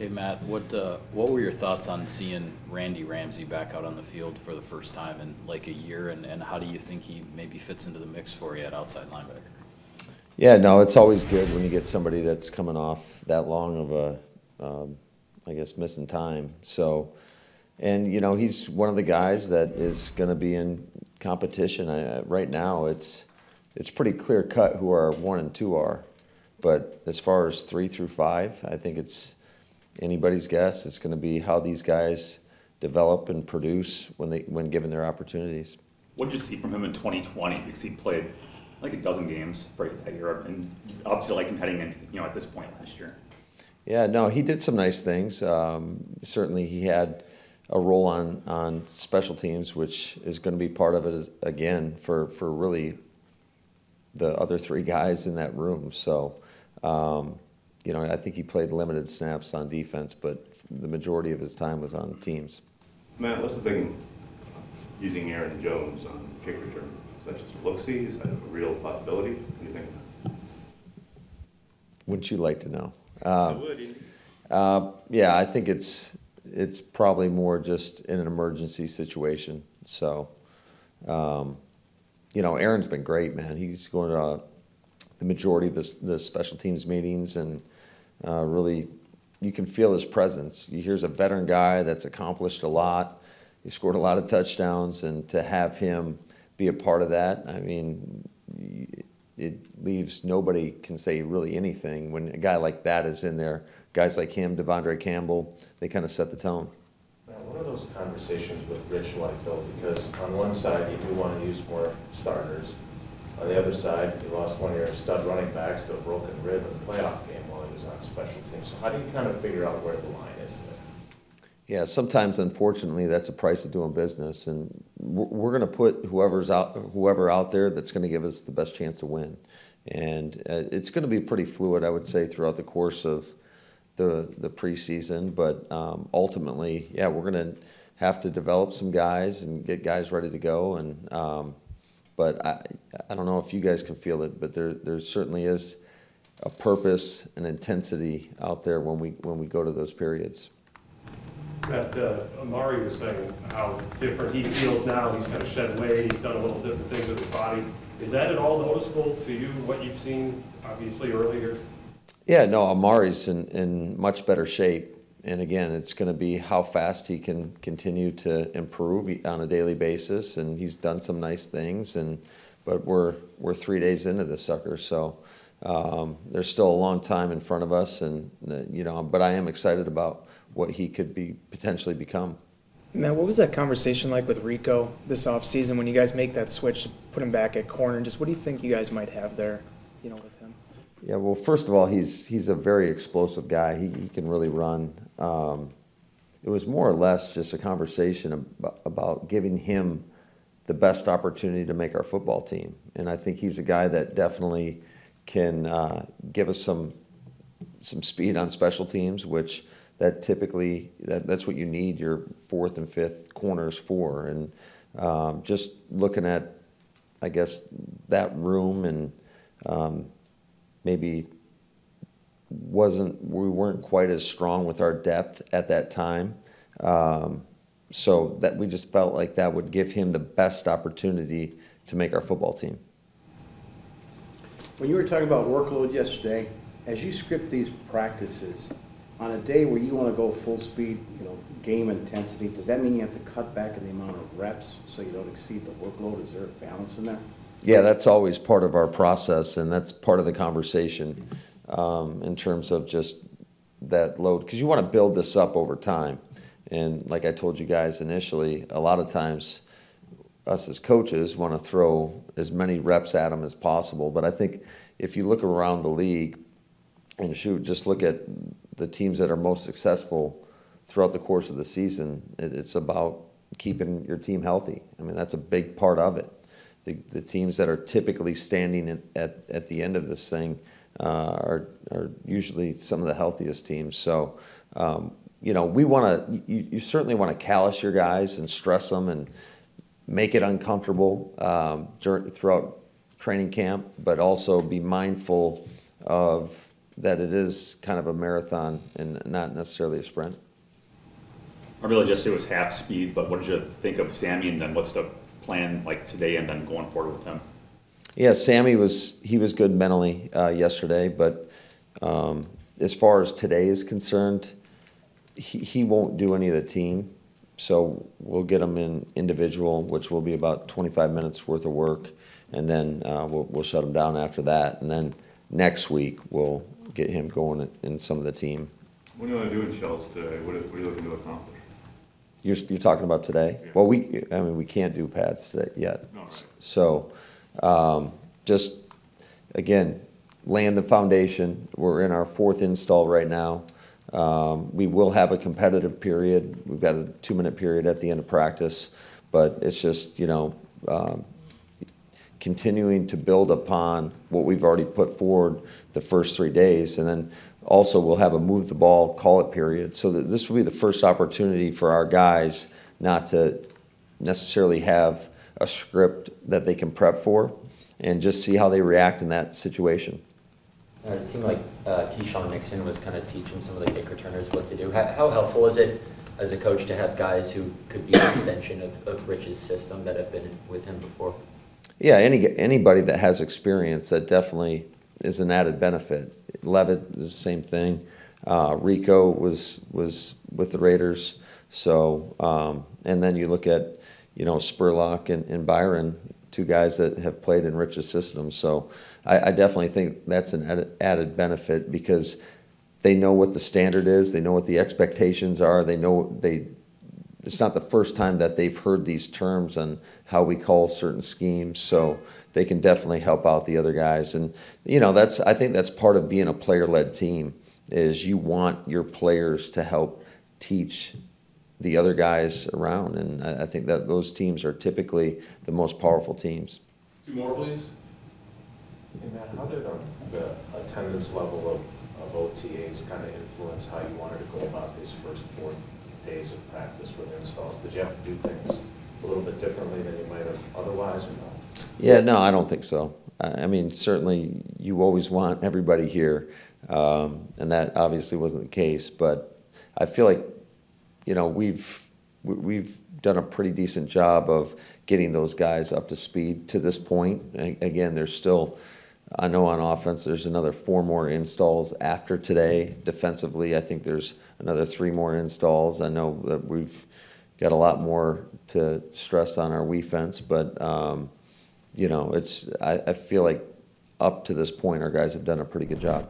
Hey Matt, what were your thoughts on seeing Randy Ramsey back out on the field for the first time in like a year, and how do you think he maybe fits into the mix for you at outside linebacker? Yeah, no, it's always good when you get somebody that's coming off that long of I guess, missing time. So, and he's one of the guys that is going to be in competition. Right now, it's pretty clear cut who our 1 and 2 are, but as far as 3 through 5, I think it's anybody's guess. It's going to be how these guys develop and produce when given their opportunities. What did you see from him in 2020? Because he played like a dozen games for that year, and obviously like him heading in, at this point last year. Yeah, no, he did some nice things. Certainly, he had a role on special teams, which is going to be part of it again for really the other 3 guys in that room. So, I think he played limited snaps on defense, but the majority of his time was on teams. Matt, what's the thing using Aaron Jones on kick return? Is that just a look-see? Is that a real possibility? What do you think? Wouldn't you like to know? I would. Yeah, I think it's probably more just in an emergency situation. So, Aaron's been great, man. He's going to the majority of the special teams meetings, and really, you can feel his presence. Here's a veteran guy that's accomplished a lot. He scored a lot of touchdowns, and to have him be a part of that, I mean, it leaves nobody can say really anything when a guy like that is in there. Guys like him, Devondre Campbell, they kind of set the tone. Now, what are those conversations with Rich like, though? Because on one side, you do want to use more starters. On the other side, you lost one of your stud running backs to a broken rib in the playoff game while he was on special teams. So how do you kind of figure out where the line is there? Yeah, sometimes, unfortunately, that's a price of doing business, and we're going to put whoever out there that's going to give us the best chance to win. And it's going to be pretty fluid, I would say, throughout the course of the preseason. But ultimately, yeah, we're going to have to develop some guys and get guys ready to go. And but I don't know if you guys can feel it, but there certainly is a purpose and intensity out there when we go to those periods. That Amari was saying how different he feels now. He's kind of shed weight. He's done a little different things with his body. Is that at all noticeable to you, what you've seen, obviously, earlier? Yeah, no, Amari's in much better shape. And again, it's going to be how fast he can continue to improve on a daily basis. And he's done some nice things. But we're 3 days into this sucker, so there's still a long time in front of us. And but I am excited about what he could potentially become. Matt, what was that conversation like with Rico this offseason when you guys make that switch to put him back at corner? And just what do you think you guys might have there, with him? Yeah, well, first of all, he's a very explosive guy. He can really run. It was more or less just a conversation about giving him the best opportunity to make our football team. And I think he's a guy that definitely can give us some speed on special teams, which that typically that's what you need your 4th and 5th corners for. And just looking at, I guess, that room and maybe we weren't quite as strong with our depth at that time. So that we just felt like that would give him the best opportunity to make our football team. When you were talking about workload yesterday, as you script these practices, on a day where you want to go full speed, game intensity, does that mean you have to cut back in the amount of reps so you don't exceed the workload? Is there a balance in there? Yeah, that's always part of our process, and that's part of the conversation in terms of just that load, because you want to build this up over time. And like I told you guys initially, a lot of times us as coaches want to throw as many reps at them as possible. But I think if you look around the league and just look at the teams that are most successful throughout the course of the season, it's about keeping your team healthy. I mean, that's a big part of it. The teams that are typically standing at the end of this thing are usually some of the healthiest teams. So, we want to. You certainly want to callous your guys and stress them and make it uncomfortable throughout training camp, but also be mindful of that it is kind of a marathon and not necessarily a sprint. I realized yesterday was half speed, but what did you think of Sammy, and then what's the plan like today and then going forward with him? Yeah, Sammy was good mentally yesterday, but as far as today is concerned, he won't do any of the team. So we'll get him in individual, which will be about 25 minutes worth of work, and then we'll shut him down after that. And then next week we'll get him going in some of the team. What do you want to do in Shells today? What are you looking to accomplish? You're talking about today? Yeah. Well, we can't do pads today yet. No, right. So just again, laying the foundation. We're in our 4th install right now. We will have a competitive period. We've got a 2-minute period at the end of practice, but it's just, continuing to build upon what we've already put forward the first 3 days. And then also we'll have a move the ball, call it period. So that this will be the first opportunity for our guys not to necessarily have a script that they can prep for and just see how they react in that situation. It seemed like Keyshawn Nixon was kind of teaching some of the kick returners what to do. How helpful is it as a coach to have guys who could be an extension of Rich's system that have been with him before? Yeah, anybody that has experience, that definitely is an added benefit. Levitt is the same thing. Rico was with the Raiders. So, and then you look at, Spurlock and Byron, 2 guys that have played in Rich's system. So I definitely think that's an added benefit because they know what the standard is. They know what the expectations are. They know it's not the first time that they've heard these terms on how we call certain schemes. So they can definitely help out the other guys. And, I think that's part of being a player-led team is you want your players to help teach the other guys around. And I think that those teams are typically the most powerful teams. 2 more, please. Hey, Matt, how did the attendance level of OTAs kind of influence how you wanted to go about these first 4 days of practice with installs? Did you have to do things a little bit differently than you might have otherwise, or no? Yeah, no, I don't think so. I mean, certainly you always want everybody here, and that obviously wasn't the case. But I feel like, we've done a pretty decent job of getting those guys up to speed to this point. And again, there's still, I know on offense there's another 4 more installs after today. Defensively, I think there's another 3 more installs. I know that we've got a lot more to stress on our defense, but I feel like up to this point our guys have done a pretty good job.